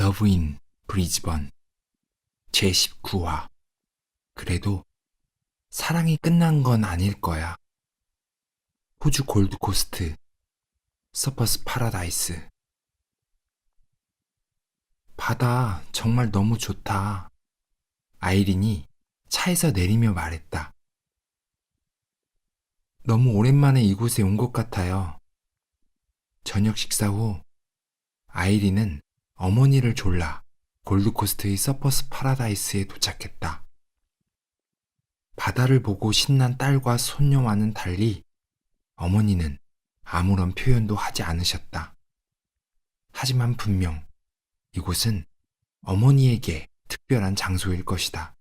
러브인 브리즈번 제19화. 그래도 사랑이 끝난 건 아닐 거야. 호주 골드코스트 서퍼스 파라다이스. 바다 정말 너무 좋다. 아이린이 차에서 내리며 말했다. 너무 오랜만에 이곳에 온 것 같아요. 저녁 식사 후 아이린은 어머니를 졸라 골드코스트의 서퍼스 파라다이스에 도착했다. 바다를 보고 신난 딸과 손녀와는 달리 어머니는 아무런 표현도 하지 않으셨다. 하지만 분명 이곳은 어머니에게 특별한 장소일 것이다.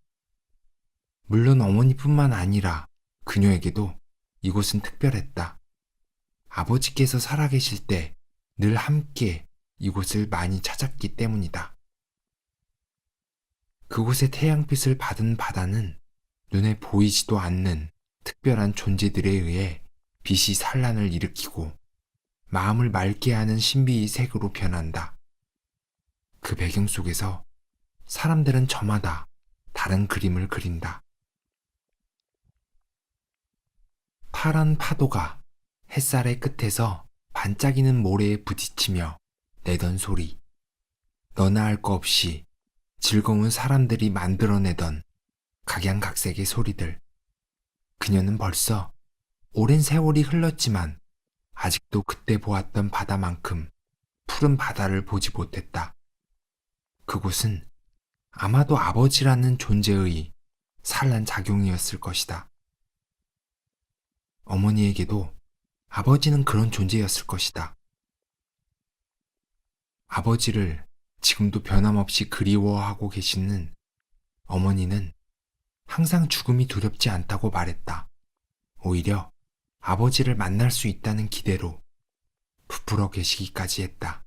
물론 어머니뿐만 아니라 그녀에게도 이곳은 특별했다. 아버지께서 살아계실 때 늘 함께 이곳을 많이 찾았기 때문이다. 그곳의 태양빛을 받은 바다는 눈에 보이지도 않는 특별한 존재들에 의해 빛이 산란을 일으키고 마음을 맑게 하는 신비의 색으로 변한다. 그 배경 속에서 사람들은 저마다 다른 그림을 그린다. 파란 파도가 햇살의 끝에서 반짝이는 모래에 부딪히며 내던 소리, 너나 할 거 없이 즐거운 사람들이 만들어내던 각양각색의 소리들. 그녀는 벌써 오랜 세월이 흘렀지만 아직도 그때 보았던 바다만큼 푸른 바다를 보지 못했다. 그곳은 아마도 아버지라는 존재의 산란 작용이었을 것이다. 어머니에게도 아버지는 그런 존재였을 것이다. 아버지를 지금도 변함없이 그리워하고 계시는 어머니는 항상 죽음이 두렵지 않다고 말했다. 오히려 아버지를 만날 수 있다는 기대로 부풀어 계시기까지 했다.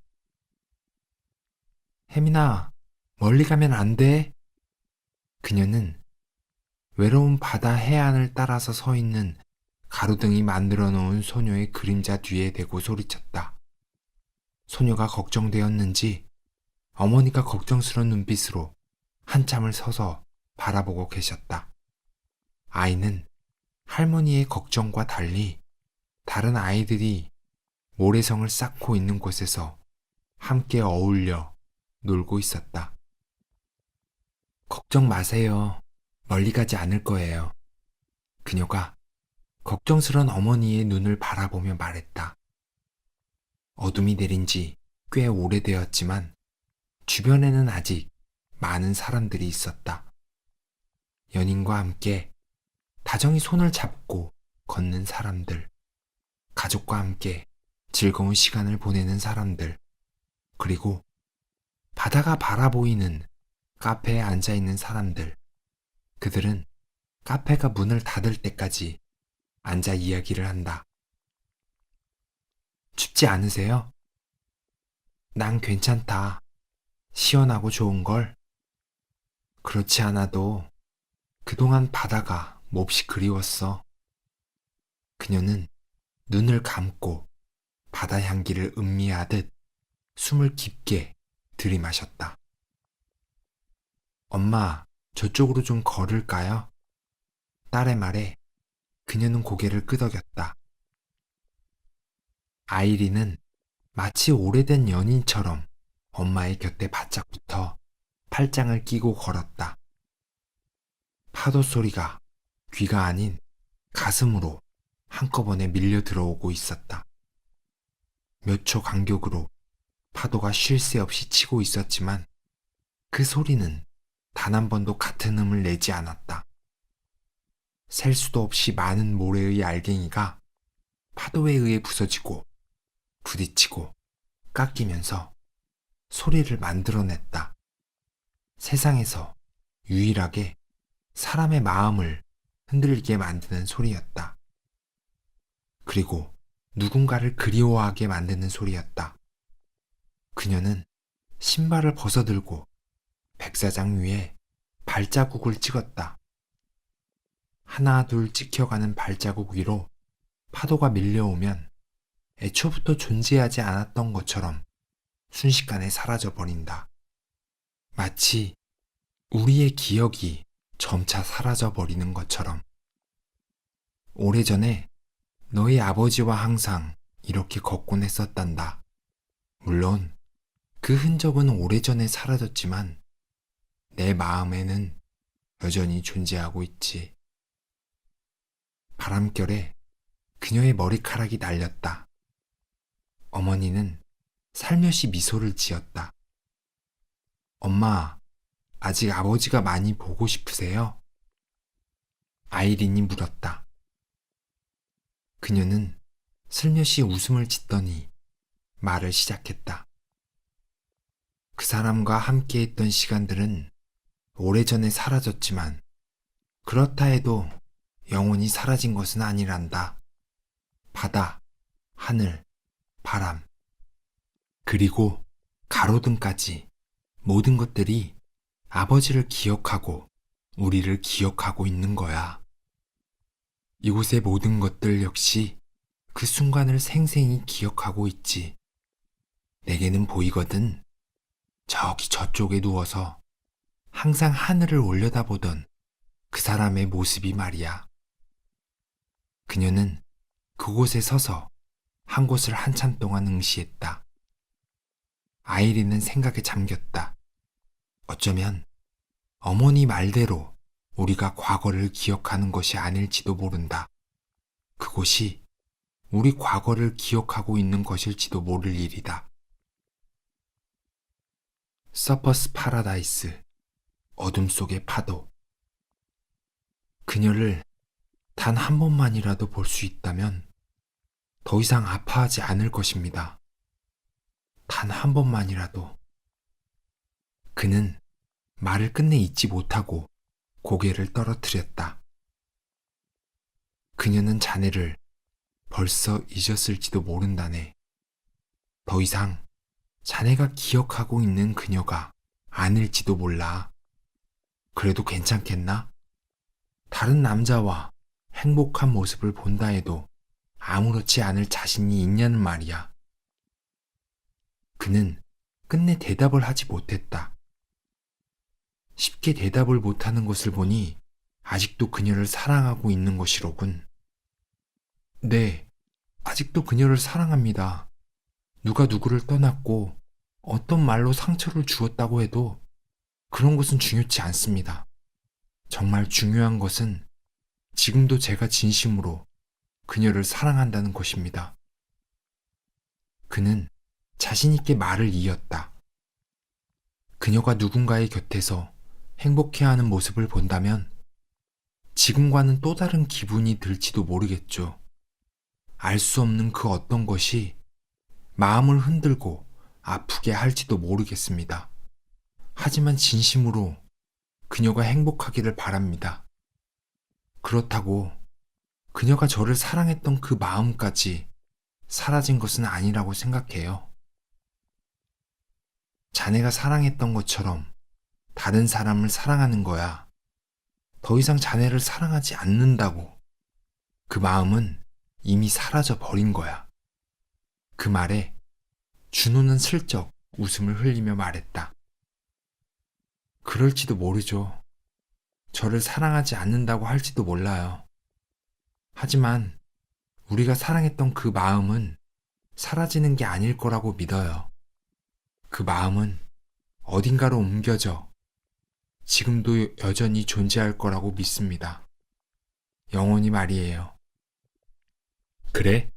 혜민아, 멀리 가면 안 돼. 그녀는 외로운 바다 해안을 따라서 서 있는 가로등이 만들어 놓은 소녀의 그림자 뒤에 대고 소리쳤다. 소녀가 걱정되었는지 어머니가 걱정스러운 눈빛으로 한참을 서서 바라보고 계셨다. 아이는 할머니의 걱정과 달리 다른 아이들이 모래성을 쌓고 있는 곳에서 함께 어울려 놀고 있었다. 걱정 마세요. 멀리 가지 않을 거예요. 그녀가 걱정스런 어머니의 눈을 바라보며 말했다. 어둠이 내린 지 꽤 오래되었지만 주변에는 아직 많은 사람들이 있었다. 연인과 함께 다정히 손을 잡고 걷는 사람들, 가족과 함께 즐거운 시간을 보내는 사람들, 그리고 바다가 바라보이는 카페에 앉아있는 사람들. 그들은 카페가 문을 닫을 때까지 앉아 이야기를 한다. 춥지 않으세요? 난 괜찮다. 시원하고 좋은걸? 그렇지 않아도 그동안 바다가 몹시 그리웠어. 그녀는 눈을 감고 바다 향기를 음미하듯 숨을 깊게 들이마셨다. 엄마, 저쪽으로 좀 걸을까요? 딸의 말에 그녀는 고개를 끄덕였다. 아이린은 마치 오래된 연인처럼 엄마의 곁에 바짝 붙어 팔짱을 끼고 걸었다. 파도 소리가 귀가 아닌 가슴으로 한꺼번에 밀려 들어오고 있었다. 몇 초 간격으로 파도가 쉴 새 없이 치고 있었지만 그 소리는 단 한 번도 같은 음을 내지 않았다. 셀 수도 없이 많은 모래의 알갱이가 파도에 의해 부서지고 부딪히고 깎이면서 소리를 만들어냈다. 세상에서 유일하게 사람의 마음을 흔들리게 만드는 소리였다. 그리고 누군가를 그리워하게 만드는 소리였다. 그녀는 신발을 벗어들고 백사장 위에 발자국을 찍었다. 하나 둘 찍혀가는 발자국 위로 파도가 밀려오면 애초부터 존재하지 않았던 것처럼 순식간에 사라져버린다. 마치 우리의 기억이 점차 사라져 버리는 것처럼. 오래전에 너희 아버지와 항상 이렇게 걷곤 했었단다. 물론 그 흔적은 오래전에 사라졌지만 내 마음에는 여전히 존재하고 있지. 바람결에 그녀의 머리카락이 날렸다. 어머니는 살며시 미소를 지었다. 엄마, 아직 아버지가 많이 보고 싶으세요? 아이린이 물었다. 그녀는 슬며시 웃음을 짓더니 말을 시작했다. 그 사람과 함께 했던 시간들은 오래전에 사라졌지만 그렇다 해도 영원히 사라진 것은 아니란다. 바다, 하늘, 바람, 그리고 가로등까지 모든 것들이 아버지를 기억하고 우리를 기억하고 있는 거야. 이곳의 모든 것들 역시 그 순간을 생생히 기억하고 있지. 내게는 보이거든. 저기 저쪽에 누워서 항상 하늘을 올려다보던 그 사람의 모습이 말이야. 그녀는 그곳에 서서 한 곳을 한참 동안 응시했다. 아이린은 생각에 잠겼다. 어쩌면 어머니 말대로 우리가 과거를 기억하는 것이 아닐지도 모른다. 그곳이 우리 과거를 기억하고 있는 것일지도 모를 일이다. 서퍼스 파라다이스, 어둠 속의 파도. 그녀를 단 한 번만이라도 볼 수 있다면 더 이상 아파하지 않을 것입니다. 단 한 번만이라도. 그는 말을 끝내 잊지 못하고 고개를 떨어뜨렸다. 그녀는 자네를 벌써 잊었을지도 모른다네. 더 이상 자네가 기억하고 있는 그녀가 아닐지도 몰라. 그래도 괜찮겠나? 다른 남자와 행복한 모습을 본다 해도 아무렇지 않을 자신이 있냐는 말이야. 그는 끝내 대답을 하지 못했다. 쉽게 대답을 못하는 것을 보니 아직도 그녀를 사랑하고 있는 것이로군. 네, 아직도 그녀를 사랑합니다. 누가 누구를 떠났고 어떤 말로 상처를 주었다고 해도 그런 것은 중요치 않습니다. 정말 중요한 것은 지금도 제가 진심으로 그녀를 사랑한다는 것입니다. 그는 자신있게 말을 이었다. 그녀가 누군가의 곁에서 행복해하는 모습을 본다면 지금과는 또 다른 기분이 들지도 모르겠죠. 알 수 없는 그 어떤 것이 마음을 흔들고 아프게 할지도 모르겠습니다. 하지만 진심으로 그녀가 행복하기를 바랍니다. 그렇다고 그녀가 저를 사랑했던 그 마음까지 사라진 것은 아니라고 생각해요. 자네가 사랑했던 것처럼 다른 사람을 사랑하는 거야. 더 이상 자네를 사랑하지 않는다고. 그 마음은 이미 사라져 버린 거야. 그 말에 준호는 슬쩍 웃음을 흘리며 말했다. 그럴지도 모르죠. 저를 사랑하지 않는다고 할지도 몰라요. 하지만 우리가 사랑했던 그 마음은 사라지는 게 아닐 거라고 믿어요. 그 마음은 어딘가로 옮겨져 지금도 여전히 존재할 거라고 믿습니다. 영원히 말이에요. 그래?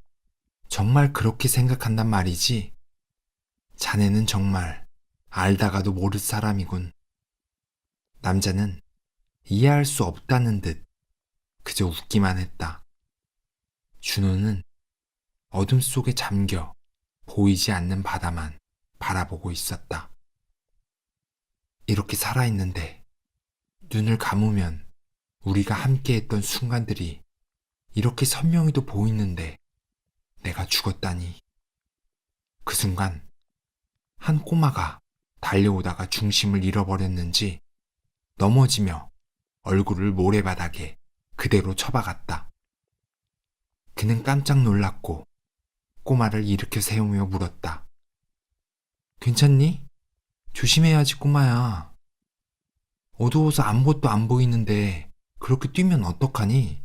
정말 그렇게 생각한단 말이지? 자네는 정말 알다가도 모를 사람이군. 남자는 이해할 수 없다는 듯 그저 웃기만 했다. 준호는 어둠 속에 잠겨 보이지 않는 바다만 바라보고 있었다. 이렇게 살아있는데 눈을 감으면 우리가 함께했던 순간들이 이렇게 선명히도 보이는데 내가 죽었다니. 그 순간 한 꼬마가 달려오다가 중심을 잃어버렸는지 넘어지며 얼굴을 모래바닥에 그대로 처박았다. 그는 깜짝 놀랐고 꼬마를 일으켜 세우며 물었다. 괜찮니? 조심해야지 꼬마야. 어두워서 아무것도 안 보이는데 그렇게 뛰면 어떡하니?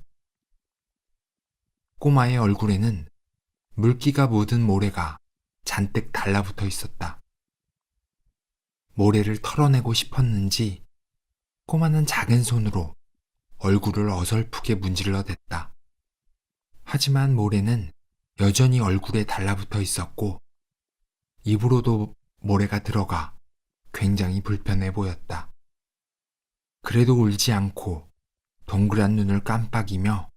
꼬마의 얼굴에는 물기가 묻은 모래가 잔뜩 달라붙어 있었다. 모래를 털어내고 싶었는지 꼬마는 작은 손으로 얼굴을 어설프게 문질러 댔다. 하지만 모래는 여전히 얼굴에 달라붙어 있었고 입으로도 모래가 들어가 굉장히 불편해 보였다. 그래도 울지 않고 동그란 눈을 깜빡이며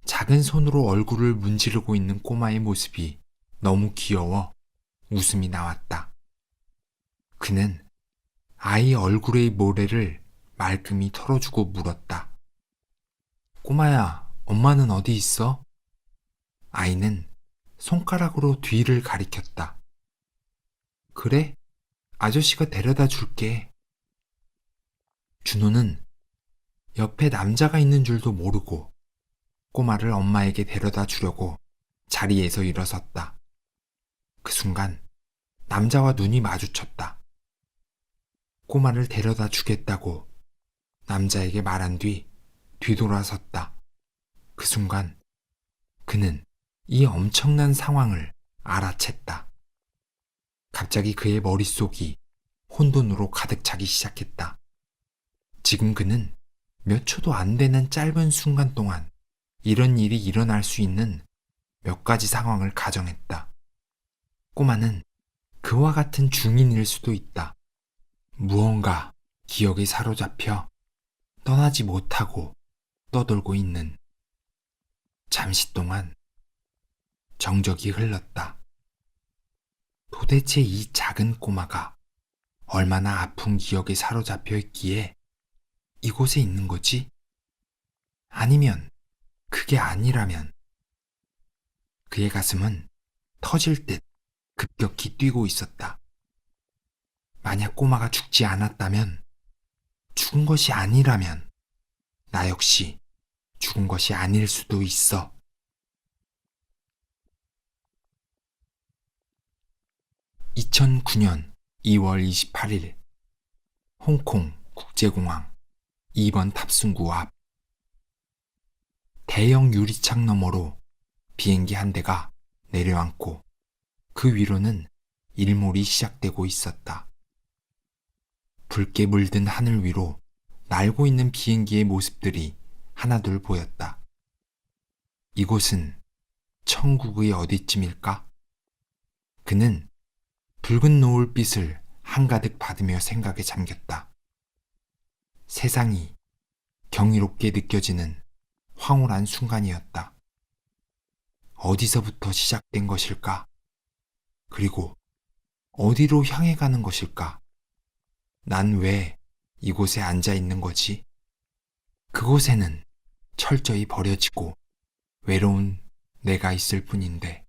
작은 손으로 얼굴을 문지르고 있는 꼬마의 모습이 너무 귀여워 웃음이 나왔다. 그는 아이 얼굴의 모래를 말끔히 털어주고 물었다. 꼬마야, 엄마는 어디 있어? 아이는 손가락으로 뒤를 가리켰다. 그래? 아저씨가 데려다 줄게. 준호는 옆에 남자가 있는 줄도 모르고 꼬마를 엄마에게 데려다 주려고 자리에서 일어섰다. 그 순간 남자와 눈이 마주쳤다. 꼬마를 데려다 주겠다고 남자에게 말한 뒤 뒤돌아섰다. 그 순간 그는 이 엄청난 상황을 알아챘다. 갑자기 그의 머릿속이 혼돈으로 가득 차기 시작했다. 지금 그는 몇 초도 안 되는 짧은 순간 동안 이런 일이 일어날 수 있는 몇 가지 상황을 가정했다. 꼬마는 그와 같은 중인일 수도 있다. 무언가 기억에 사로잡혀 떠나지 못하고 떠돌고 있는. 잠시 동안 정적이 흘렀다. 도대체 이 작은 꼬마가 얼마나 아픈 기억에 사로잡혀 있기에 이곳에 있는 거지? 아니면 그게 아니라면 그의 가슴은 터질 듯 급격히 뛰고 있었다. 만약 꼬마가 죽지 않았다면, 죽은 것이 아니라면 나 역시 죽은 것이 아닐 수도 있어. 2009년 2월 28일 홍콩 국제공항 2번 탑승구 앞. 대형 유리창 너머로 비행기 한 대가 내려앉고 그 위로는 일몰이 시작되고 있었다. 붉게 물든 하늘 위로 날고 있는 비행기의 모습들이 하나둘 보였다. 이곳은 천국의 어디쯤일까? 그는 붉은 노을빛을 한가득 받으며 생각에 잠겼다. 세상이 경이롭게 느껴지는 황홀한 순간이었다. 어디서부터 시작된 것일까? 그리고 어디로 향해 가는 것일까? 난 왜 이곳에 앉아 있는 거지? 그곳에는 철저히 버려지고 외로운 내가 있을 뿐인데.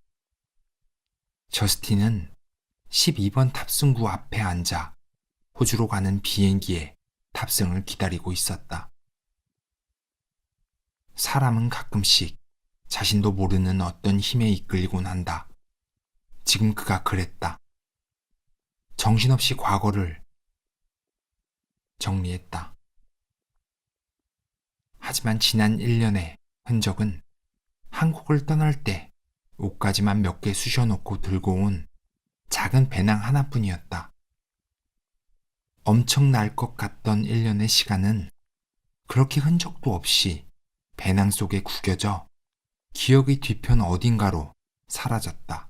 저스틴은 12번 탑승구 앞에 앉아 호주로 가는 비행기에 탑승을 기다리고 있었다. 사람은 가끔씩 자신도 모르는 어떤 힘에 이끌리곤 한다. 지금 그가 그랬다. 정신없이 과거를 정리했다. 하지만 지난 1년의 흔적은 한국을 떠날 때 옷가지만 몇 개 쑤셔놓고 들고 온 작은 배낭 하나뿐이었다. 엄청날 것 같던 1년의 시간은 그렇게 흔적도 없이 배낭 속에 구겨져 기억의 뒤편 어딘가로 사라졌다.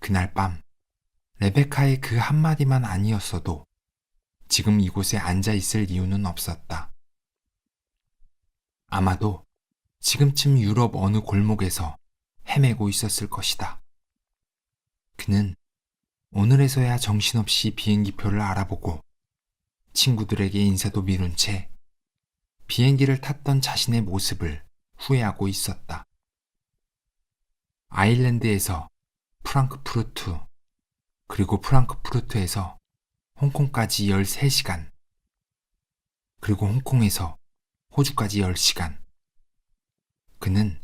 그날 밤 레베카의 그 한마디만 아니었어도 지금 이곳에 앉아 있을 이유는 없었다. 아마도 지금쯤 유럽 어느 골목에서 헤매고 있었을 것이다. 그는 오늘에서야 정신없이 비행기표를 알아보고 친구들에게 인사도 미룬 채 비행기를 탔던 자신의 모습을 후회하고 있었다. 아일랜드에서 프랑크푸르트, 그리고 프랑크푸르트에서 홍콩까지 13시간, 그리고 홍콩에서 호주까지 10시간. 그는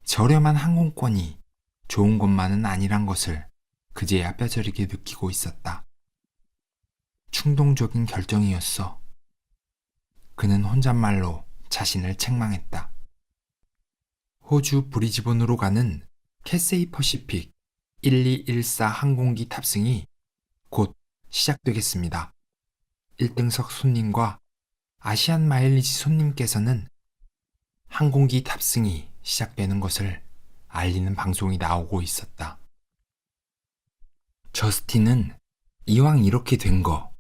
저렴한 항공권이 좋은 것만은 아니란 것을 그제야 뼈저리게 느끼고 있었다. 충동적인 결정이었어. 그는 혼잣말로 자신을 책망했다. 호주 브리즈번으로 가는 캐세이 퍼시픽 1214 항공기 탑승이 곧 시작되겠습니다. 1등석 손님과 아시안 마일리지 손님께서는 항공기 탑승이 시작되는 것을 알리는 방송이 나오고 있었다. 저스틴은 이왕 이렇게 된 거,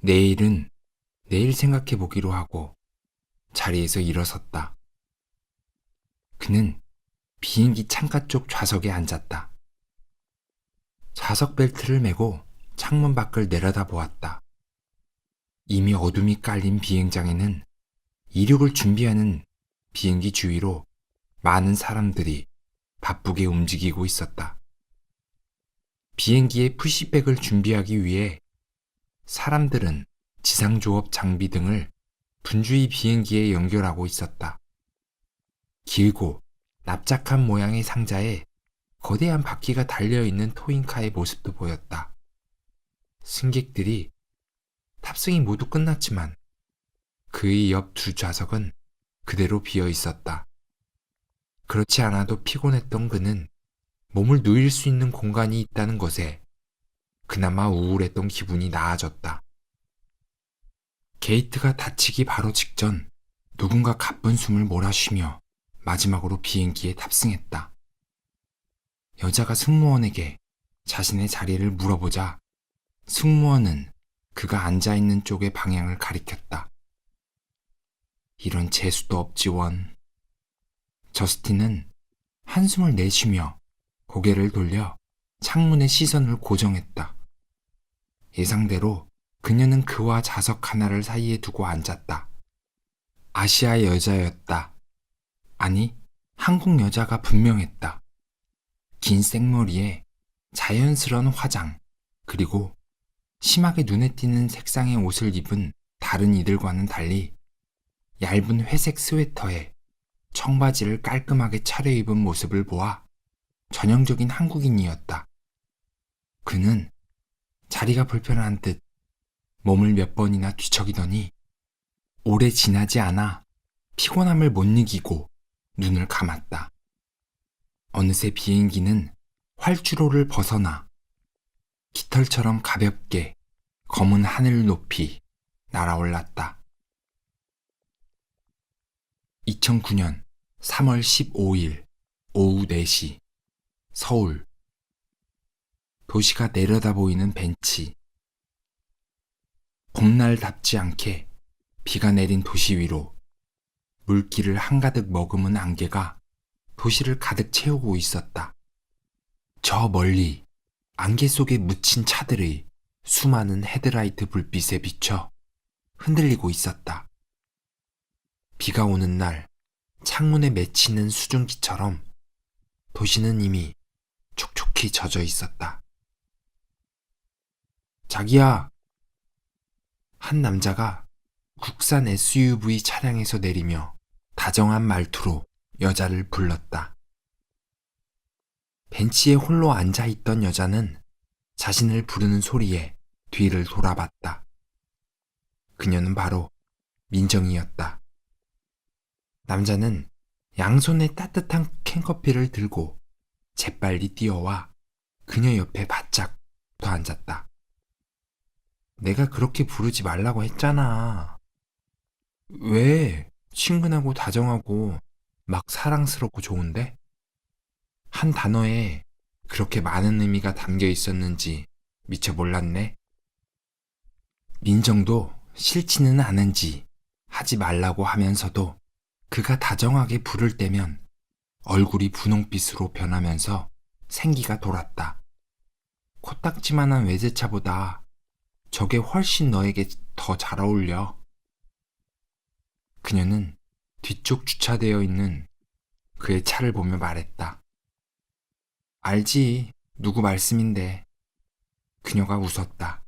내일은 내일 생각해 보기로 하고 자리에서 일어섰다. 그는 비행기 창가 쪽 좌석에 앉았다. 좌석 벨트를 메고 창문 밖을 내려다 보았다. 이미 어둠이 깔린 비행장에는 이륙을 준비하는 비행기 주위로 많은 사람들이 바쁘게 움직이고 있었다. 비행기의 푸시백을 준비하기 위해 사람들은 지상조업 장비 등을 분주히 비행기에 연결하고 있었다. 길고 납작한 모양의 상자에 거대한 바퀴가 달려있는 토잉카의 모습도 보였다. 승객들이 탑승이 모두 끝났지만 그의 옆 두 좌석은 그대로 비어 있었다. 그렇지 않아도 피곤했던 그는 몸을 누일 수 있는 공간이 있다는 것에 그나마 우울했던 기분이 나아졌다. 게이트가 닫히기 바로 직전 누군가 가쁜 숨을 몰아쉬며 마지막으로 비행기에 탑승했다. 여자가 승무원에게 자신의 자리를 물어보자 승무원은 그가 앉아있는 쪽의 방향을 가리켰다. 이런 재수도 없지 원. 저스틴은 한숨을 내쉬며 고개를 돌려 창문에 시선을 고정했다. 예상대로 그녀는 그와 좌석 하나를 사이에 두고 앉았다. 아시아 여자였다. 아니, 한국 여자가 분명했다. 긴 생머리에 자연스러운 화장, 그리고 심하게 눈에 띄는 색상의 옷을 입은 다른 이들과는 달리 얇은 회색 스웨터에 청바지를 깔끔하게 차려입은 모습을 보아 전형적인 한국인이었다. 그는 자리가 불편한 듯 몸을 몇 번이나 뒤척이더니 오래 지나지 않아 피곤함을 못 이기고 눈을 감았다. 어느새 비행기는 활주로를 벗어나 깃털처럼 가볍게 검은 하늘 높이 날아올랐다. 2009년 3월 15일 오후 4시 서울. 도시가 내려다 보이는 벤치. 봄날답지 않게 비가 내린 도시 위로 물기를 한가득 머금은 안개가 도시를 가득 채우고 있었다. 저 멀리 안개 속에 묻힌 차들의 수많은 헤드라이트 불빛에 비춰 흔들리고 있었다. 비가 오는 날 창문에 맺히는 수증기처럼 도시는 이미 촉촉히 젖어 있었다. 자기야! 한 남자가 국산 SUV 차량에서 내리며 다정한 말투로 여자를 불렀다. 벤치에 홀로 앉아있던 여자는 자신을 부르는 소리에 뒤를 돌아봤다. 그녀는 바로 민정이었다. 남자는 양손에 따뜻한 캔커피를 들고 재빨리 뛰어와 그녀 옆에 바짝 붙어 앉았다. 내가 그렇게 부르지 말라고 했잖아. 왜? 친근하고 다정하고 막 사랑스럽고 좋은데? 한 단어에 그렇게 많은 의미가 담겨 있었는지 미처 몰랐네. 민정도 싫지는 않은지 하지 말라고 하면서도 그가 다정하게 부를 때면 얼굴이 분홍빛으로 변하면서 생기가 돌았다. 코딱지만한 외제차보다 저게 훨씬 너에게 더 잘 어울려. 그녀는 뒤쪽 주차되어 있는 그의 차를 보며 말했다. 알지, 누구 말씀인데. 그녀가 웃었다.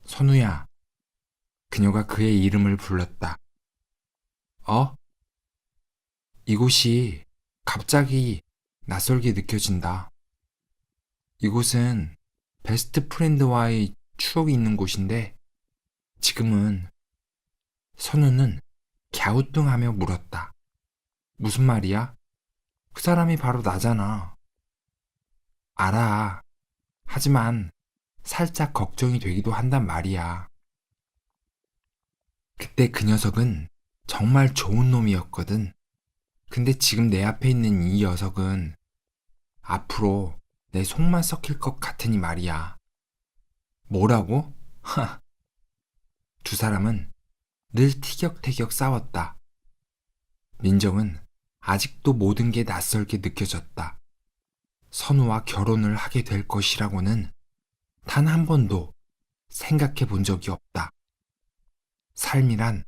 선우야. 그녀가 그의 이름을 불렀다. 어? 이곳이 갑자기 낯설게 느껴진다. 이곳은 베스트 프렌드와의 추억이 있는 곳인데 지금은 선우는 갸우뚱하며 물었다. 무슨 말이야? 그 사람이 바로 나잖아. 알아. 하지만 살짝 걱정이 되기도 한단 말이야. 그때 그 녀석은 정말 좋은 놈이었거든. 근데 지금 내 앞에 있는 이 녀석은 앞으로 내 속만 썩힐 것 같으니 말이야. 뭐라고? 하. 두 사람은 늘 티격태격 싸웠다. 민정은 아직도 모든 게 낯설게 느껴졌다. 선우와 결혼을 하게 될 것이라고는 단 한 번도 생각해 본 적이 없다. 삶이란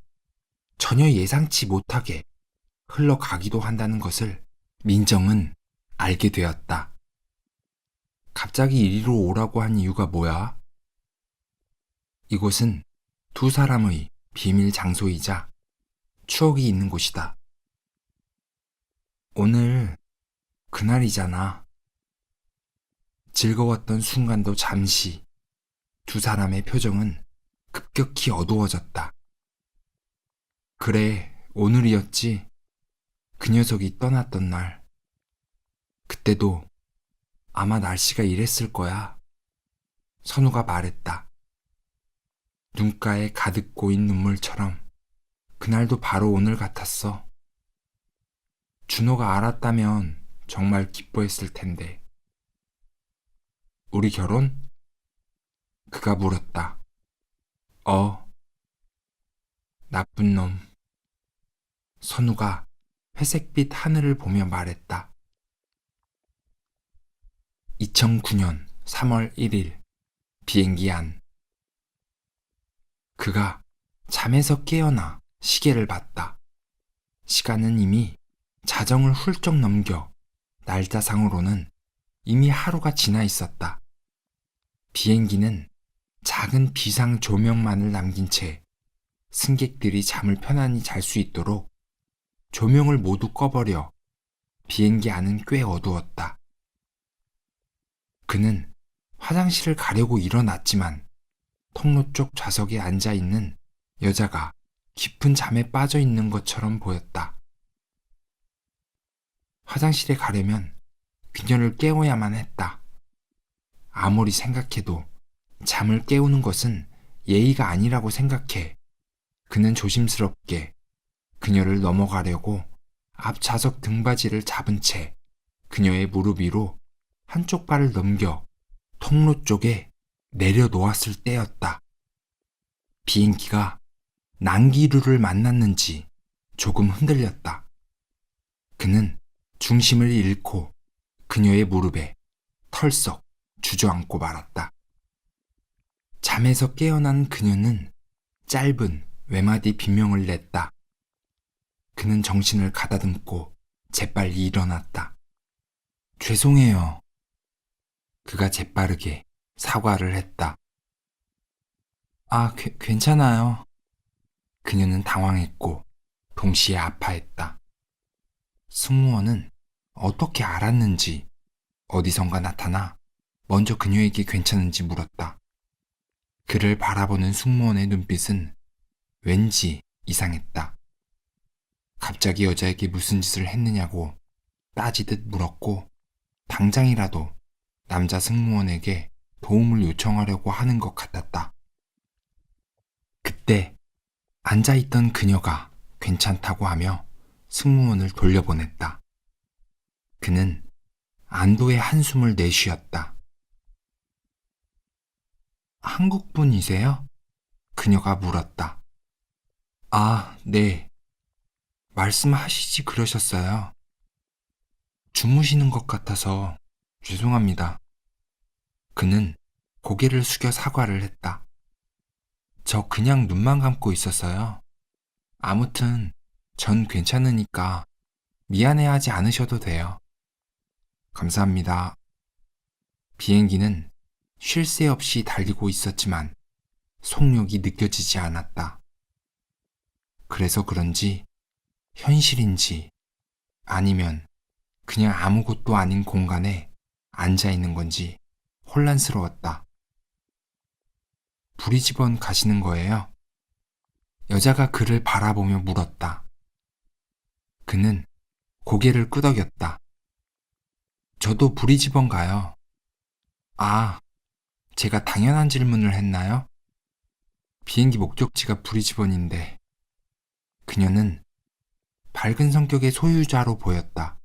전혀 예상치 못하게 흘러가기도 한다는 것을 민정은 알게 되었다. 갑자기 이리로 오라고 한 이유가 뭐야? 이곳은 두 사람의 비밀 장소이자 추억이 있는 곳이다. 오늘 그날이잖아. 즐거웠던 순간도 잠시 두 사람의 표정은 급격히 어두워졌다. 그래, 오늘이었지. 그 녀석이 떠났던 날. 그때도 아마 날씨가 이랬을 거야. 선우가 말했다. 눈가에 가득 고인 눈물처럼 그날도 바로 오늘 같았어. 준호가 알았다면 정말 기뻐했을 텐데. 우리 결혼? 그가 물었다. 나쁜 놈. 선우가 회색빛 하늘을 보며 말했다. 2009년 3월 1일 비행기 안. 그가 잠에서 깨어나 시계를 봤다. 시간은 이미 자정을 훌쩍 넘겨 날짜상으로는 이미 하루가 지나 있었다. 비행기는 작은 비상 조명만을 남긴 채 승객들이 잠을 편안히 잘 수 있도록 조명을 모두 꺼버려 비행기 안은 꽤 어두웠다. 그는 화장실을 가려고 일어났지만 통로 쪽 좌석에 앉아있는 여자가 깊은 잠에 빠져 있는 것처럼 보였다. 화장실에 가려면 그녀를 깨워야만 했다. 아무리 생각해도 잠을 깨우는 것은 예의가 아니라고 생각해 그는 조심스럽게 그녀를 넘어가려고 앞 좌석 등받이를 잡은 채 그녀의 무릎 위로 한쪽 발을 넘겨 통로 쪽에 내려놓았을 때였다. 비행기가 난기류를 만났는지 조금 흔들렸다. 그는 중심을 잃고 그녀의 무릎에 털썩 주저앉고 말았다. 잠에서 깨어난 그녀는 짧은 외마디 비명을 냈다. 그는 정신을 가다듬고 재빨리 일어났다. 죄송해요. 그가 재빠르게 사과를 했다. 괜찮아요. 그녀는 당황했고 동시에 아파했다. 승무원은 어떻게 알았는지 어디선가 나타나 먼저 그녀에게 괜찮은지 물었다. 그를 바라보는 승무원의 눈빛은 왠지 이상했다. 갑자기 여자에게 무슨 짓을 했느냐고 따지듯 물었고 당장이라도 남자 승무원에게 도움을 요청하려고 하는 것 같았다. 그때 앉아있던 그녀가 괜찮다고 하며 승무원을 돌려보냈다. 그는 안도의 한숨을 내쉬었다. 한국분이세요? 그녀가 물었다. 네. 말씀하시지 그러셨어요. 주무시는 것 같아서 죄송합니다. 그는 고개를 숙여 사과를 했다. 저 그냥 눈만 감고 있었어요. 아무튼 전 괜찮으니까 미안해하지 않으셔도 돼요. 감사합니다. 비행기는 쉴 새 없이 달리고 있었지만 속력이 느껴지지 않았다. 그래서 그런지 현실인지 아니면 그냥 아무것도 아닌 공간에 앉아 있는 건지 혼란스러웠다. 브리즈번 가시는 거예요? 여자가 그를 바라보며 물었다. 그는 고개를 끄덕였다. 저도 브리즈번가요. 아, 제가 당연한 질문을 했나요? 비행기 목적지가 브리즈번인데 그녀는 밝은 성격의 소유자로 보였다.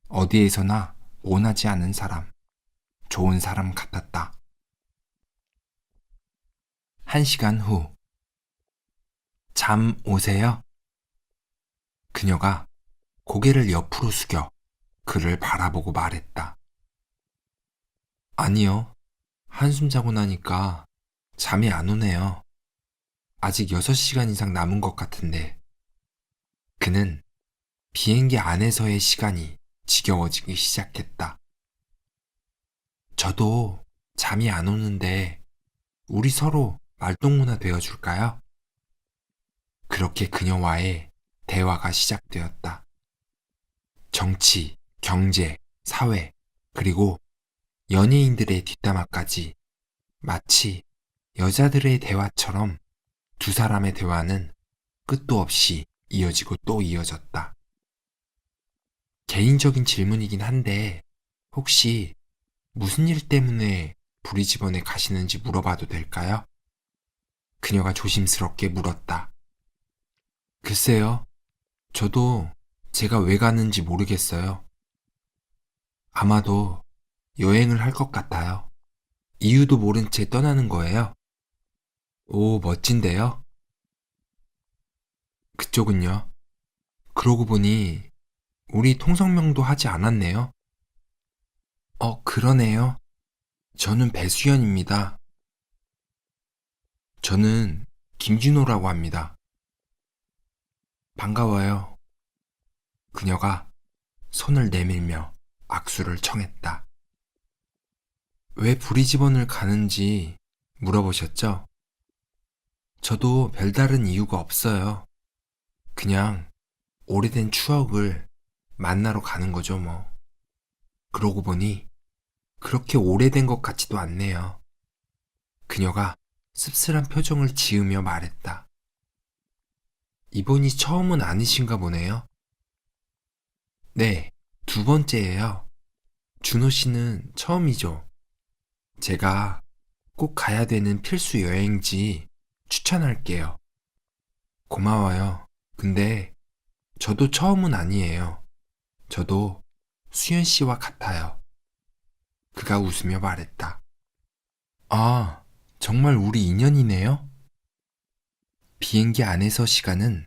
어디에서나 원하지 않은 사람, 좋은 사람 같았다. 1시간 후. 잠 오세요? 그녀가 고개를 옆으로 숙여 그를 바라보고 말했다. 아니요. 한숨 자고 나니까 잠이 안 오네요. 아직 6시간 이상 남은 것 같은데. 그는 비행기 안에서의 시간이 지겨워지기 시작했다. 저도 잠이 안 오는데 우리 서로 말동무나 되어줄까요? 그렇게 그녀와의 대화가 시작되었다. 정치, 경제, 사회, 그리고 연예인들의 뒷담화까지 마치 여자들의 대화처럼 두 사람의 대화는 끝도 없이 이어지고 또 이어졌다. 개인적인 질문이긴 한데 혹시 무슨 일 때문에 브리즈번에 가시는지 물어봐도 될까요? 그녀가 조심스럽게 물었다. 글쎄요. 저도 제가 왜 가는지 모르겠어요. 아마도 여행을 할 것 같아요. 이유도 모른 채 떠나는 거예요. 오, 멋진데요? 그쪽은요? 그러고 보니 우리 통성명도 하지 않았네요. 그러네요. 저는 배수연입니다. 저는 김준호라고 합니다. 반가워요. 그녀가 손을 내밀며 악수를 청했다. 왜 브리즈번을 가는지 물어보셨죠? 저도 별다른 이유가 없어요. 그냥 오래된 추억을 만나러 가는 거죠, 뭐. 그러고 보니 그렇게 오래된 것 같지도 않네요. 그녀가 씁쓸한 표정을 지으며 말했다. 이번이 처음은 아니신가 보네요. 네, 2번째예요. 준호 씨는 처음이죠. 제가 꼭 가야 되는 필수 여행지 추천할게요. 고마워요. 근데 저도 처음은 아니에요. 저도 수연 씨와 같아요. 그가 웃으며 말했다. 아, 정말 우리 인연이네요? 비행기 안에서 시간은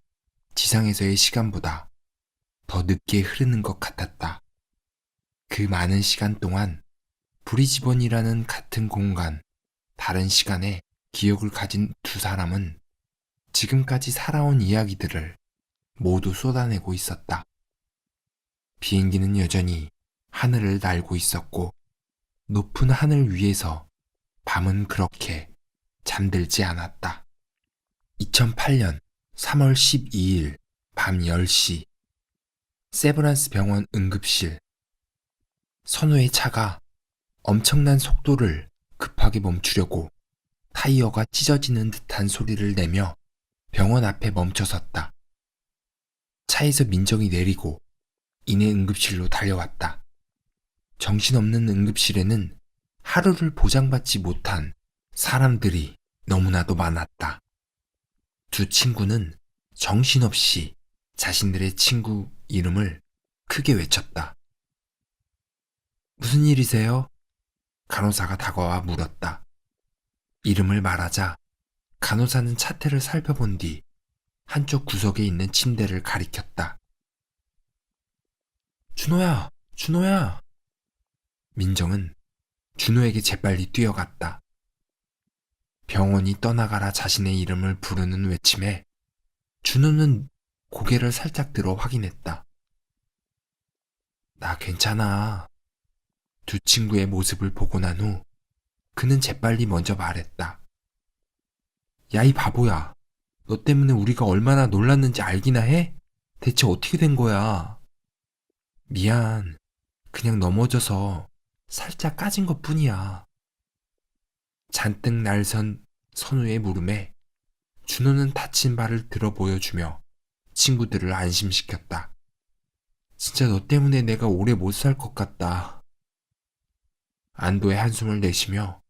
지상에서의 시간보다 더 늦게 흐르는 것 같았다. 그 많은 시간 동안 브리즈번이라는 같은 공간, 다른 시간에 기억을 가진 두 사람은 지금까지 살아온 이야기들을 모두 쏟아내고 있었다. 비행기는 여전히 하늘을 날고 있었고 높은 하늘 위에서 밤은 그렇게 잠들지 않았다. 2008년 3월 12일 밤 10시 세브란스 병원 응급실. 선우의 차가 엄청난 속도를 급하게 멈추려고 타이어가 찢어지는 듯한 소리를 내며 병원 앞에 멈춰섰다. 차에서 민정이 내리고 이내 응급실로 달려왔다. 정신없는 응급실에는 하루를 보장받지 못한 사람들이 너무나도 많았다. 두 친구는 정신없이 자신들의 친구 이름을 크게 외쳤다. 무슨 일이세요? 간호사가 다가와 물었다. 이름을 말하자 간호사는 차태를 살펴본 뒤 한쪽 구석에 있는 침대를 가리켰다. 준호야, 준호야. 민정은 준호에게 재빨리 뛰어갔다. 병원이 떠나가라 자신의 이름을 부르는 외침에 준호는 고개를 살짝 들어 확인했다. 나 괜찮아. 두 친구의 모습을 보고 난 후 그는 재빨리 먼저 말했다. 야, 이 바보야. 너 때문에 우리가 얼마나 놀랐는지 알기나 해? 대체 어떻게 된 거야? 미안. 그냥 넘어져서 살짝 까진 것 뿐이야. 잔뜩 날선 선우의 물음에 준호는 다친 발을 들어 보여주며 친구들을 안심시켰다. 진짜 너 때문에 내가 오래 못 살 것 같다. 안도의 한숨을 내쉬며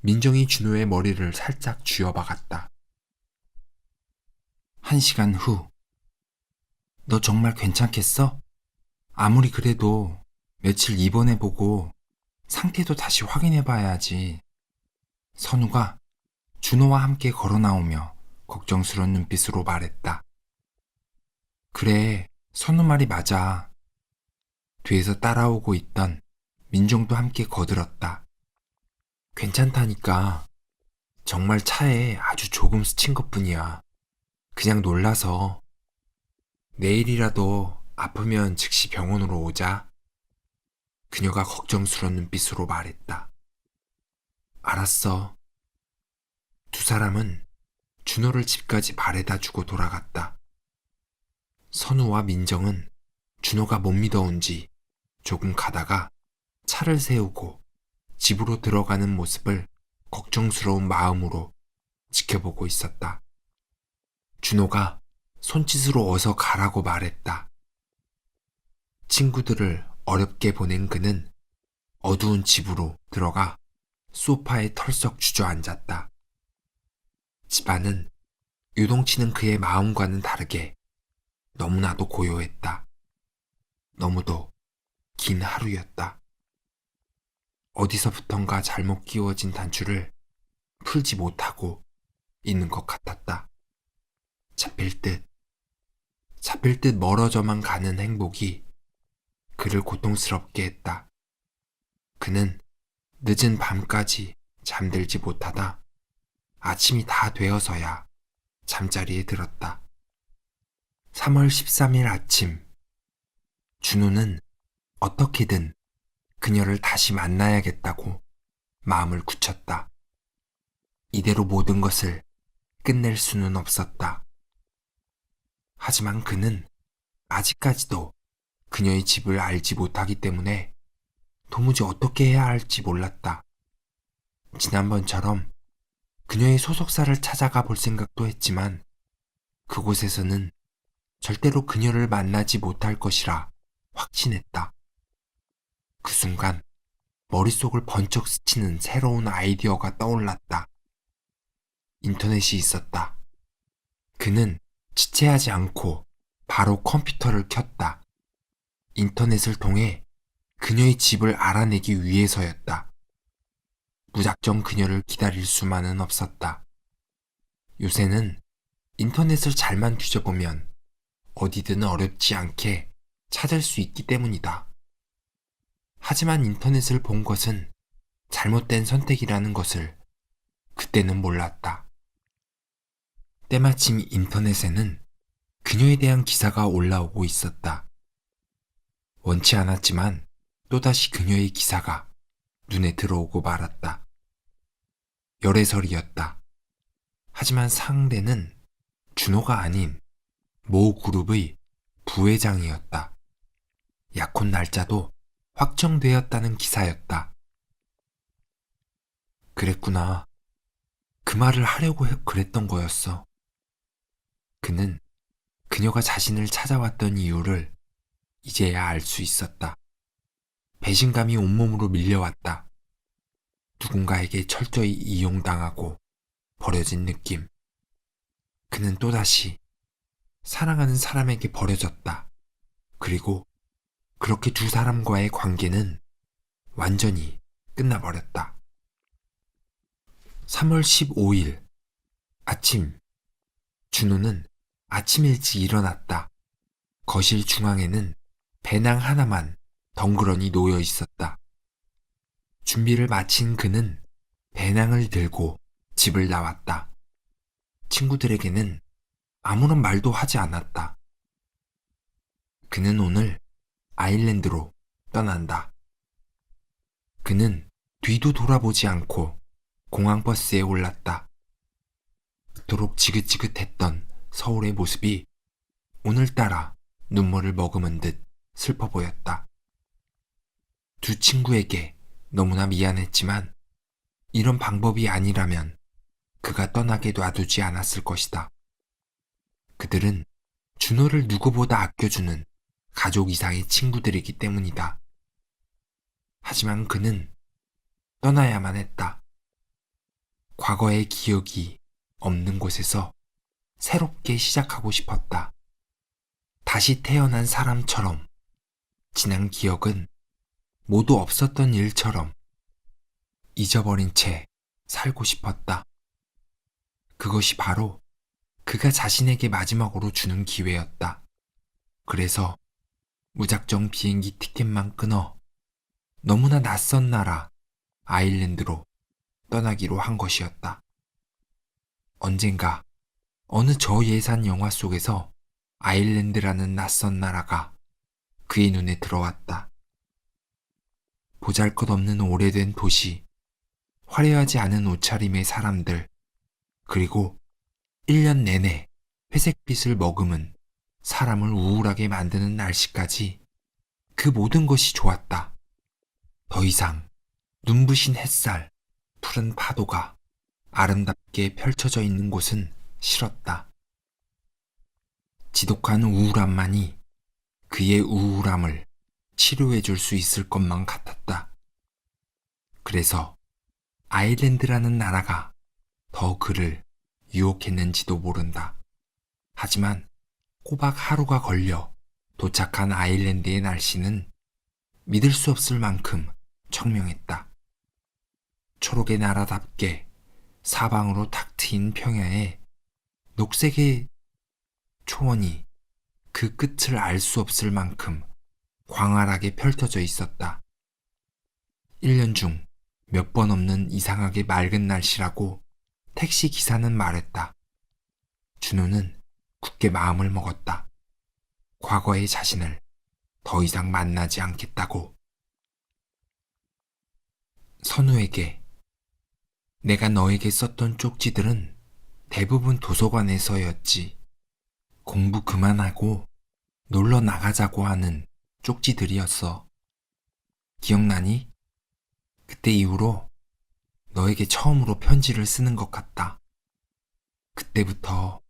민정이 준호의 머리를 살짝 쥐어박았다. 1시간 후. 너 정말 괜찮겠어? 아무리 그래도 며칠 입원해보고 상태도 다시 확인해봐야지. 선우가 준호와 함께 걸어 나오며 걱정스러운 눈빛으로 말했다. 그래, 선우 말이 맞아. 뒤에서 따라오고 있던 민정도 함께 거들었다. 괜찮다니까. 정말 차에 아주 조금 스친 것뿐이야. 그냥 놀라서. 내일이라도 아프면 즉시 병원으로 오자. 그녀가 걱정스러운 눈빛으로 말했다. 알았어. 두 사람은 준호를 집까지 바래다 주고 돌아갔다. 선우와 민정은 준호가 못 믿어온지 조금 가다가 차를 세우고 집으로 들어가는 모습을 걱정스러운 마음으로 지켜보고 있었다. 준호가 손짓으로 어서 가라고 말했다. 친구들을 어렵게 보낸 그는 어두운 집으로 들어가 소파에 털썩 주저앉았다. 집안은 요동치는 그의 마음과는 다르게 너무나도 고요했다. 너무도 긴 하루였다. 어디서부턴가 잘못 끼워진 단추를 풀지 못하고 있는 것 같았다. 잡힐 듯 멀어져만 가는 행복이 그를 고통스럽게 했다. 그는 늦은 밤까지 잠들지 못하다 아침이 다 되어서야 잠자리에 들었다. 3월 13일 아침, 준호는 어떻게든 그녀를 다시 만나야겠다고 마음을 굳혔다. 이대로 모든 것을 끝낼 수는 없었다. 하지만 그는 아직까지도 그녀의 집을 알지 못하기 때문에 도무지 어떻게 해야 할지 몰랐다. 지난번처럼 그녀의 소속사를 찾아가 볼 생각도 했지만 그곳에서는 절대로 그녀를 만나지 못할 것이라 확신했다. 그 순간 머릿속을 번쩍 스치는 새로운 아이디어가 떠올랐다. 인터넷이 있었다. 그는 지체하지 않고 바로 컴퓨터를 켰다. 인터넷을 통해 그녀의 집을 알아내기 위해서였다. 무작정 그녀를 기다릴 수만은 없었다. 요새는 인터넷을 잘만 뒤져보면 어디든 어렵지 않게 찾을 수 있기 때문이다. 하지만 인터넷을 본 것은 잘못된 선택이라는 것을 그때는 몰랐다. 때마침 인터넷에는 그녀에 대한 기사가 올라오고 있었다. 원치 않았지만 또다시 그녀의 기사가 눈에 들어오고 말았다. 열애설이었다. 하지만 상대는 준호가 아닌 모 그룹의 부회장이었다. 약혼 날짜도 확정되었다는 기사였다. 그랬구나. 그 말을 하려고 그랬던 거였어. 그는 그녀가 자신을 찾아왔던 이유를 이제야 알 수 있었다. 배신감이 온몸으로 밀려왔다. 누군가에게 철저히 이용당하고 버려진 느낌. 그는 또다시 사랑하는 사람에게 버려졌다. 그리고 그렇게 두 사람과의 관계는 완전히 끝나버렸다. 3월 15일 아침, 준호는 아침 일찍 일어났다. 거실 중앙에는 배낭 하나만 덩그러니 놓여 있었다. 준비를 마친 그는 배낭을 들고 집을 나왔다. 친구들에게는 아무런 말도 하지 않았다. 그는 오늘 아일랜드로 떠난다. 그는 뒤도 돌아보지 않고 공항버스에 올랐다. 그토록 지긋지긋했던 서울의 모습이 오늘따라 눈물을 머금은 듯 슬퍼 보였다. 두 친구에게 너무나 미안했지만 이런 방법이 아니라면 그가 떠나게 놔두지 않았을 것이다. 그들은 준호를 누구보다 아껴주는 가족 이상의 친구들이기 때문이다. 하지만 그는 떠나야만 했다. 과거의 기억이 없는 곳에서 새롭게 시작하고 싶었다. 다시 태어난 사람처럼 지난 기억은 모두 없었던 일처럼 잊어버린 채 살고 싶었다. 그것이 바로 그가 자신에게 마지막으로 주는 기회였다. 그래서 무작정 비행기 티켓만 끊어 너무나 낯선 나라 아일랜드로 떠나기로 한 것이었다. 언젠가 어느 저예산 영화 속에서 아일랜드라는 낯선 나라가 그의 눈에 들어왔다. 보잘것없는 오래된 도시, 화려하지 않은 옷차림의 사람들, 그리고 1년 내내 회색빛을 머금은 사람을 우울하게 만드는 날씨까지 그 모든 것이 좋았다. 더 이상 눈부신 햇살, 푸른 파도가 아름답게 펼쳐져 있는 곳은 싫었다. 지독한 우울함만이 그의 우울함을 치료해 줄 수 있을 것만 같았다. 그래서 아일랜드라는 나라가 더 그를 유혹했는지도 모른다. 하지만 꼬박 하루가 걸려 도착한 아일랜드의 날씨는 믿을 수 없을 만큼 청명했다. 초록의 나라답게 사방으로 탁 트인 평야에 녹색의 초원이 그 끝을 알 수 없을 만큼 광활하게 펼쳐져 있었다. 1년 중 몇 번 없는 이상하게 맑은 날씨라고 택시 기사는 말했다. 준호는 굳게 마음을 먹었다. 과거의 자신을 더 이상 만나지 않겠다고. 선우에게 내가 너에게 썼던 쪽지들은 대부분 도서관에서였지. 공부 그만하고 놀러 나가자고 하는 쪽지들이었어. 기억나니? 그때 이후로 너에게 처음으로 편지를 쓰는 것 같다. 그때부터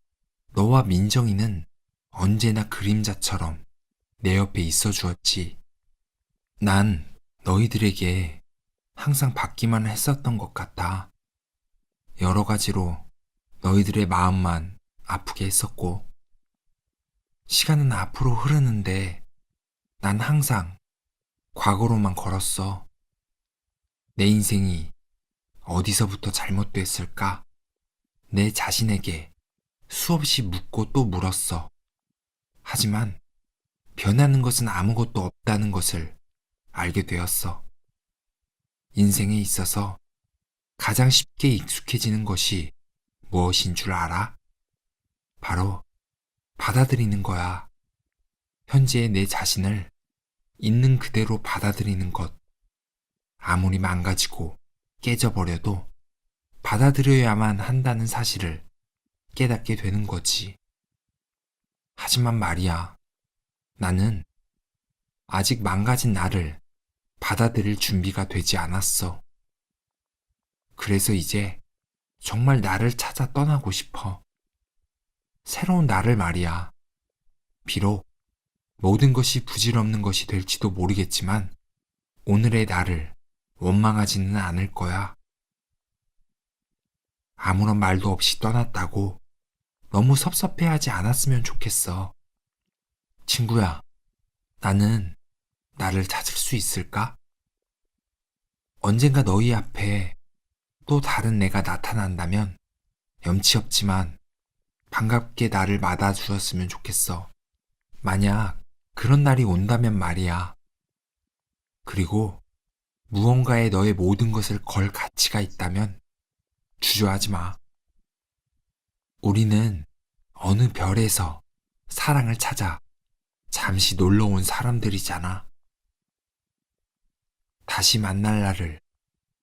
너와 민정이는 언제나 그림자처럼 내 옆에 있어 주었지. 난 너희들에게 항상 받기만 했었던 것 같아. 여러 가지로 너희들의 마음만 아프게 했었고, 시간은 앞으로 흐르는데 난 항상 과거로만 걸었어. 내 인생이 어디서부터 잘못됐을까? 내 자신에게 수없이 묻고 또 물었어. 하지만 변하는 것은 아무것도 없다는 것을 알게 되었어. 인생에 있어서 가장 쉽게 익숙해지는 것이 무엇인 줄 알아? 바로 받아들이는 거야. 현재의 내 자신을 있는 그대로 받아들이는 것. 아무리 망가지고 깨져버려도 받아들여야만 한다는 사실을 깨닫게 되는 거지. 하지만 말이야, 나는 아직 망가진 나를 받아들일 준비가 되지 않았어. 그래서 이제 정말 나를 찾아 떠나고 싶어. 새로운 나를 말이야. 비록 모든 것이 부질없는 것이 될지도 모르겠지만 오늘의 나를 원망하지는 않을 거야. 아무런 말도 없이 떠났다고 너무 섭섭해하지 않았으면 좋겠어. 친구야, 나는 나를 찾을 수 있을까? 언젠가 너희 앞에 또 다른 내가 나타난다면 염치 없지만 반갑게 나를 맞아주었으면 좋겠어. 만약 그런 날이 온다면 말이야. 그리고 무언가에 너의 모든 것을 걸 가치가 있다면 주저하지 마. 우리는 어느 별에서 사랑을 찾아 잠시 놀러 온 사람들이잖아. 다시 만날 날을,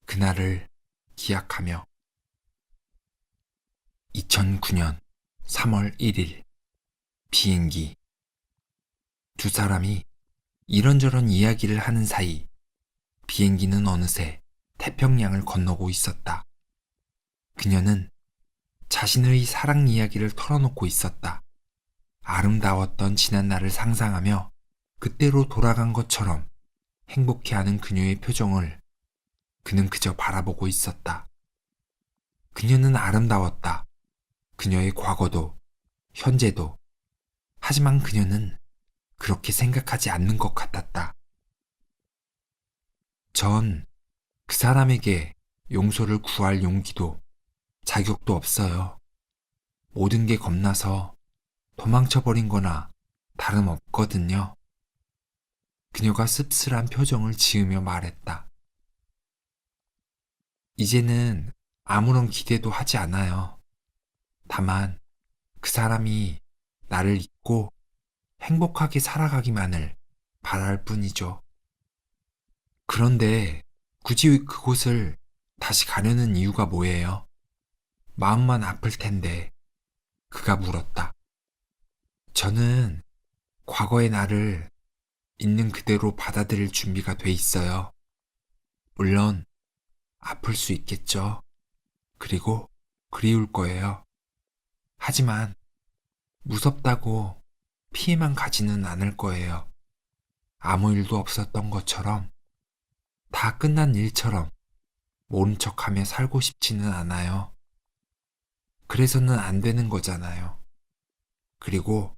그날을 기약하며. 2009년 3월 1일 비행기. 두 사람이 이런저런 이야기를 하는 사이 비행기는 어느새 태평양을 건너고 있었다. 그녀는 자신의 사랑 이야기를 털어놓고 있었다. 아름다웠던 지난날을 상상하며 그때로 돌아간 것처럼 행복해하는 그녀의 표정을 그는 그저 바라보고 있었다. 그녀는 아름다웠다. 그녀의 과거도, 현재도. 하지만 그녀는 그렇게 생각하지 않는 것 같았다. 전 그 사람에게 용서를 구할 용기도 자격도 없어요. 모든 게 겁나서 도망쳐버린 거나 다름없거든요. 그녀가 씁쓸한 표정을 지으며 말했다. 이제는 아무런 기대도 하지 않아요. 다만 그 사람이 나를 잊고 행복하게 살아가기만을 바랄 뿐이죠. 그런데 굳이 그곳을 다시 가려는 이유가 뭐예요? 마음만 아플 텐데. 그가 물었다. 저는 과거의 나를 있는 그대로 받아들일 준비가 돼 있어요. 물론 아플 수 있겠죠. 그리고 그리울 거예요. 하지만 무섭다고 피해만 가지는 않을 거예요. 아무 일도 없었던 것처럼, 다 끝난 일처럼 모른 척하며 살고 싶지는 않아요. 그래서는 안 되는 거잖아요. 그리고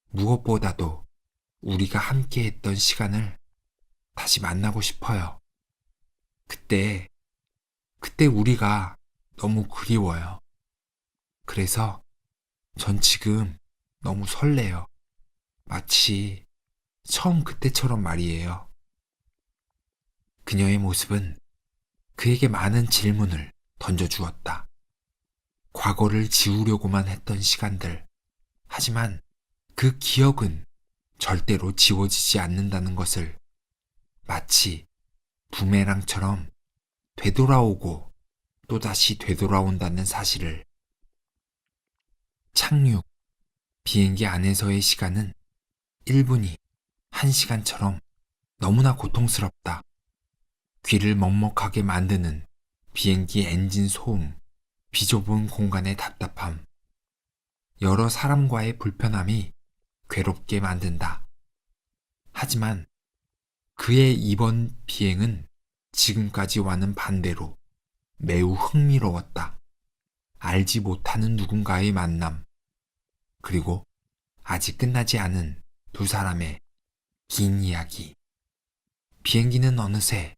무엇보다도 우리가 함께 했던 시간을 다시 만나고 싶어요. 그때 우리가 너무 그리워요. 그래서 전 지금 너무 설레요. 마치 처음 그때처럼 말이에요. 그녀의 모습은 그에게 많은 질문을 던져주었다. 과거를 지우려고만 했던 시간들. 하지만 그 기억은 절대로 지워지지 않는다는 것을, 마치 부메랑처럼 되돌아오고 또다시 되돌아온다는 사실을. 착륙, 비행기 안에서의 시간은 1분이 1시간처럼 너무나 고통스럽다. 귀를 먹먹하게 만드는 비행기 엔진 소음, 비좁은 공간의 답답함, 여러 사람과의 불편함이 괴롭게 만든다. 하지만 그의 이번 비행은 지금까지와는 반대로 매우 흥미로웠다. 알지 못하는 누군가의 만남, 그리고 아직 끝나지 않은 두 사람의 긴 이야기. 비행기는 어느새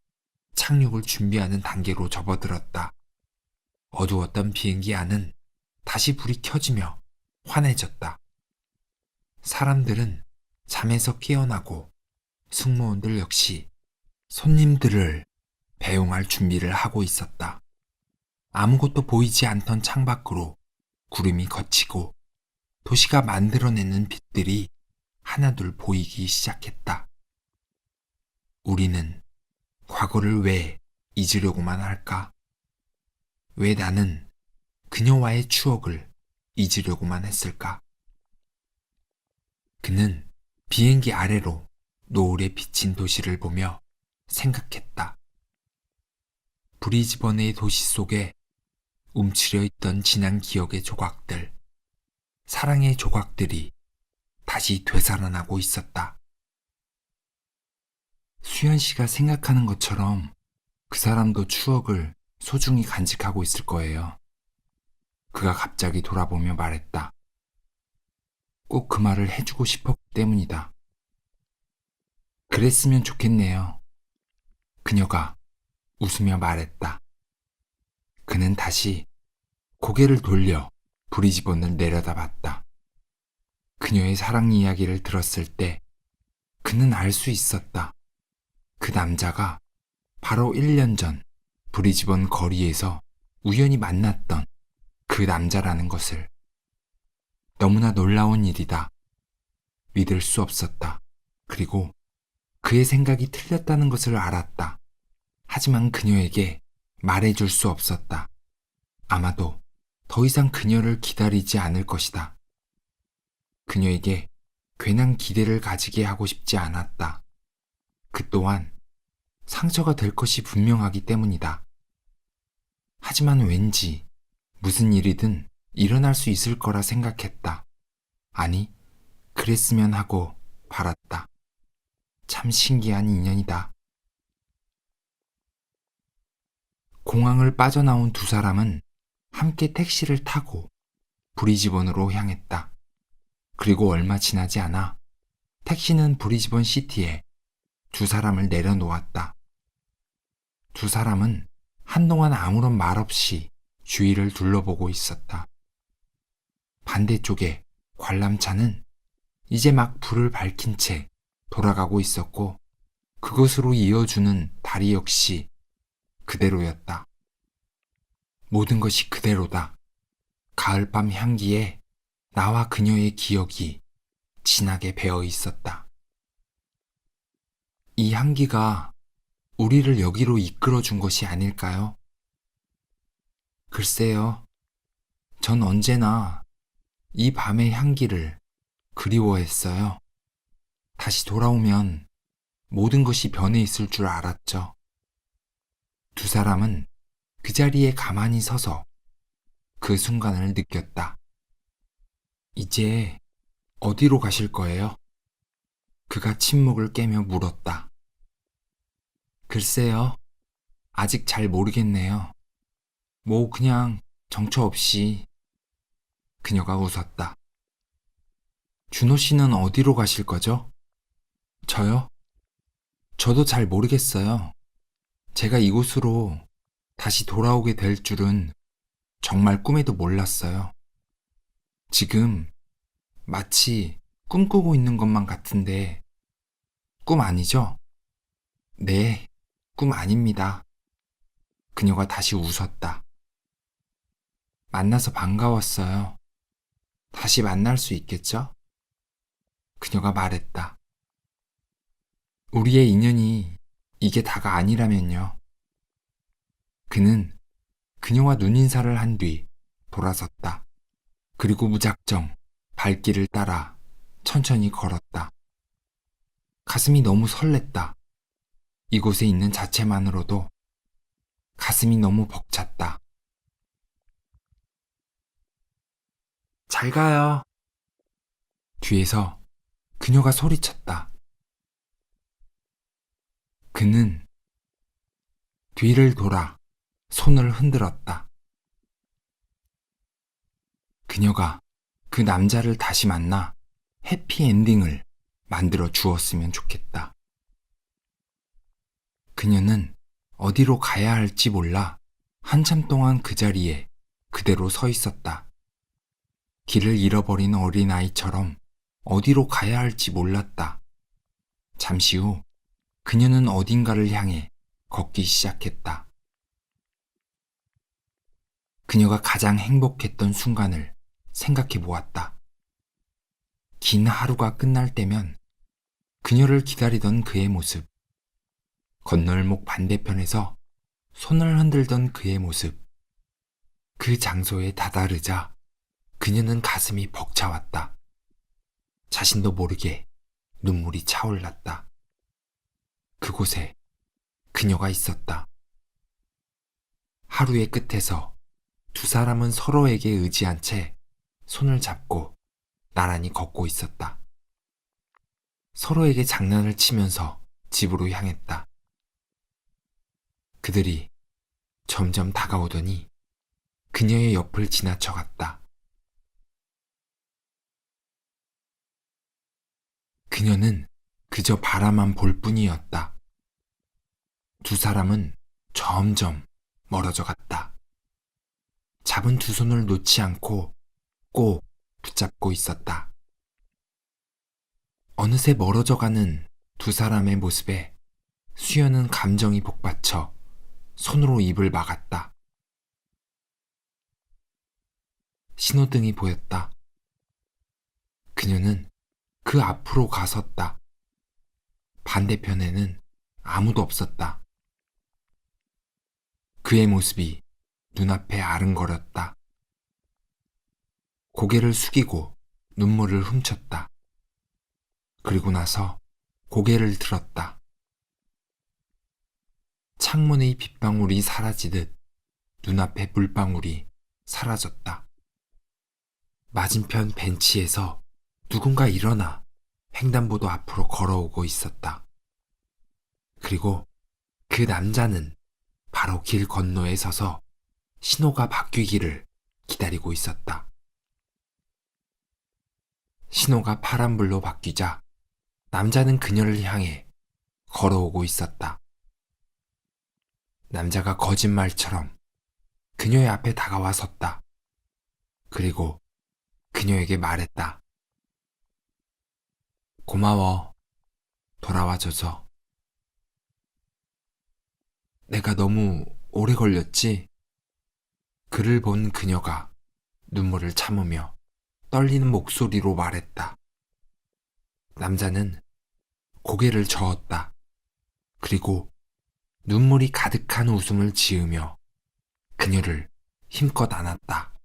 착륙을 준비하는 단계로 접어들었다. 어두웠던 비행기 안은 다시 불이 켜지며 환해졌다. 사람들은 잠에서 깨어나고 승무원들 역시 손님들을 배웅할 준비를 하고 있었다. 아무것도 보이지 않던 창밖으로 구름이 걷히고 도시가 만들어내는 빛들이 하나둘 보이기 시작했다. 우리는 과거를 왜 잊으려고만 할까? 왜 나는 그녀와의 추억을 잊으려고만 했을까? 그는 비행기 아래로 노을에 비친 도시를 보며 생각했다. 브리즈번의 도시 속에 움츠려 있던 지난 기억의 조각들, 사랑의 조각들이 다시 되살아나고 있었다. 수연 씨가 생각하는 것처럼 그 사람도 추억을 소중히 간직하고 있을 거예요. 그가 갑자기 돌아보며 말했다. 꼭 그 말을 해주고 싶었기 때문이다. 그랬으면 좋겠네요. 그녀가 웃으며 말했다. 그는 다시 고개를 돌려 브리즈번을 내려다봤다. 그녀의 사랑 이야기를 들었을 때 그는 알 수 있었다. 그 남자가 바로 1년 전 브리즈번 거리에서 우연히 만났던 그 남자라는 것을. 너무나 놀라운 일이다. 믿을 수 없었다. 그리고 그의 생각이 틀렸다는 것을 알았다. 하지만 그녀에게 말해줄 수 없었다. 아마도 더 이상 그녀를 기다리지 않을 것이다. 그녀에게 괜한 기대를 가지게 하고 싶지 않았다. 그 또한 상처가 될 것이 분명하기 때문이다. 하지만 왠지 무슨 일이든 일어날 수 있을 거라 생각했다. 아니, 그랬으면 하고 바랐다. 참 신기한 인연이다. 공항을 빠져나온 두 사람은 함께 택시를 타고 브리즈번으로 향했다. 그리고 얼마 지나지 않아 택시는 브리즈번 시티에 두 사람을 내려놓았다. 두 사람은 한동안 아무런 말 없이 주위를 둘러보고 있었다. 반대쪽에 관람차는 이제 막 불을 밝힌 채 돌아가고 있었고 그것으로 이어주는 다리 역시 그대로였다. 모든 것이 그대로다. 가을밤 향기에 나와 그녀의 기억이 진하게 배어 있었다. 이 향기가 우리를 여기로 이끌어 준 것이 아닐까요? 글쎄요. 전 언제나 이 밤의 향기를 그리워했어요. 다시 돌아오면 모든 것이 변해 있을 줄 알았죠. 두 사람은 그 자리에 가만히 서서 그 순간을 느꼈다. 이제 어디로 가실 거예요? 그가 침묵을 깨며 물었다. 글쎄요. 아직 잘 모르겠네요. 뭐 그냥 정처 없이. 그녀가 웃었다. 준호 씨는 어디로 가실 거죠? 저요? 저도 잘 모르겠어요. 제가 이곳으로 다시 돌아오게 될 줄은 정말 꿈에도 몰랐어요. 지금 마치 꿈꾸고 있는 것만 같은데 꿈 아니죠? 네, 꿈 아닙니다. 그녀가 다시 웃었다. 만나서 반가웠어요. 다시 만날 수 있겠죠? 그녀가 말했다. 우리의 인연이 이게 다가 아니라면요. 그는 그녀와 눈인사를 한 뒤 돌아섰다. 그리고 무작정 발길을 따라 천천히 걸었다. 가슴이 너무 설렜다. 이곳에 있는 자체만으로도 가슴이 너무 벅찼다. 잘 가요. 뒤에서 그녀가 소리쳤다. 그는 뒤를 돌아 손을 흔들었다. 그녀가 그 남자를 다시 만나 해피엔딩을 만들어 주었으면 좋겠다. 그녀는 어디로 가야 할지 몰라 한참 동안 그 자리에 그대로 서 있었다. 길을 잃어버린 어린아이처럼 어디로 가야 할지 몰랐다. 잠시 후 그녀는 어딘가를 향해 걷기 시작했다. 그녀가 가장 행복했던 순간을 생각해 보았다. 긴 하루가 끝날 때면 그녀를 기다리던 그의 모습, 건널목 반대편에서 손을 흔들던 그의 모습, 그 장소에 다다르자 그녀는 가슴이 벅차왔다. 자신도 모르게 눈물이 차올랐다. 그곳에 그녀가 있었다. 하루의 끝에서 두 사람은 서로에게 의지한 채 손을 잡고 나란히 걷고 있었다. 서로에게 장난을 치면서 집으로 향했다. 그들이 점점 다가오더니 그녀의 옆을 지나쳐갔다. 그녀는 그저 바라만 볼 뿐이었다. 두 사람은 점점 멀어져 갔다. 잡은 두 손을 놓지 않고 꼭 붙잡고 있었다. 어느새 멀어져 가는 두 사람의 모습에 수연은 감정이 복받쳐 손으로 입을 막았다. 신호등이 보였다. 그녀는 그 앞으로 가섰다. 반대편에는 아무도 없었다. 그의 모습이 눈앞에 아른거렸다. 고개를 숙이고 눈물을 훔쳤다. 그리고 나서 고개를 들었다. 창문의 빗방울이 사라지듯 눈앞의 물방울이 사라졌다. 맞은편 벤치에서 누군가 일어나 횡단보도 앞으로 걸어오고 있었다. 그리고 그 남자는 바로 길 건너에 서서 신호가 바뀌기를 기다리고 있었다. 신호가 파란불로 바뀌자 남자는 그녀를 향해 걸어오고 있었다. 남자가 거짓말처럼 그녀의 앞에 다가와 섰다. 그리고 그녀에게 말했다. 고마워. 돌아와줘서. 내가 너무 오래 걸렸지? 그를 본 그녀가 눈물을 참으며 떨리는 목소리로 말했다. 남자는 고개를 저었다. 그리고 눈물이 가득한 웃음을 지으며 그녀를 힘껏 안았다.